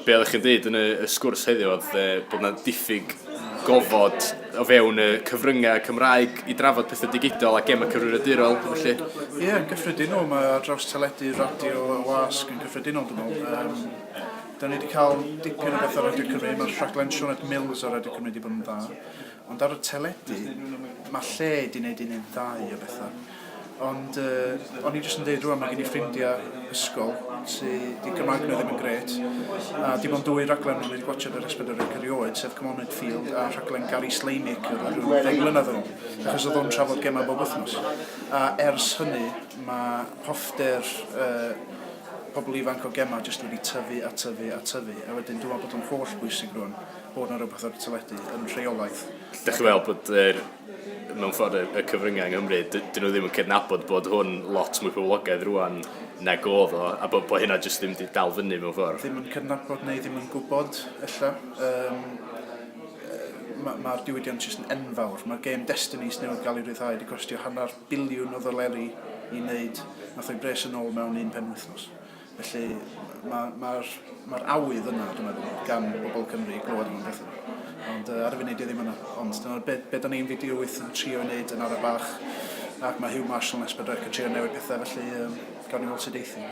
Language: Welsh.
be oeddech chi'n dweud yn y sgwrs heddiw oedd bod yna diffyg gofod o fewn y cyfryngau Cymraeg i drafod pethau digidol a gemau cyfrifiadurol, felly? Ie, yn gyffredinol, mae ar draws teledu, radio a wasg yn gyffredinol, dwi'n meddwl. Da ni wedi cael dipyn o beth ar Radio Cymru, mae'r rhaglen Sioned Mills ar Radio Cymru wedi bod yn dda. Ond ar y teledu, mae lle wedi gwneud un ddau o bethau. Ond o'n i jyst yn dweud rwan, mae gen i ffrindiau ysgol sydd di Gymraeg nhw ddim yn gret. A dim ond dwy raglen nhw wedi gwachod yr Esbyd erioed, sef Come On Midfield a rhaglen Gary Slaymick o'r rhyw 10 mlynedd yn ôl, achos oedd o'n trafod gemau bob wythnos. A ers hynny, mae hoffder pobl ifanc o gema jyst wedi tyfu a tyfu a tyfu. A wedyn dwi'n meddwl bod o'n holl bwysig rwan bod yna rhywbeth ar y teledu yn rheolaeth. Dych chi weld bod mewn ffordd y cyfryngau yng Nghymru, dyn nhw ddim yn cydnabod bod hwn lot mwy poblogaidd rwan nag oedd o, a bod hynna jyst ddim wedi dal fyny mewn ffordd. Ddim yn cydnabod neu ddim yn gwybod, ella. Mae'r diwydiant jyst yn enfawr. Mae'r game Destinies newydd gael ei ryddhau wedi costio $100 biliwn o ddoleri i wneud, nath o'i bres yn ôl mewn un penwythnos. Felly mae'r awydd yna, dwi'n meddwl, gan bobl Cymru i glywed am bethau. Ond ar y funud ddim yna. Ond dyna be da ni'n fideo wyth yn trio wneud yn ar y bach. Ac mae Hugh Marshall yn Esbyd yn trio newid pethau, felly gawn ni weld sydd eithi.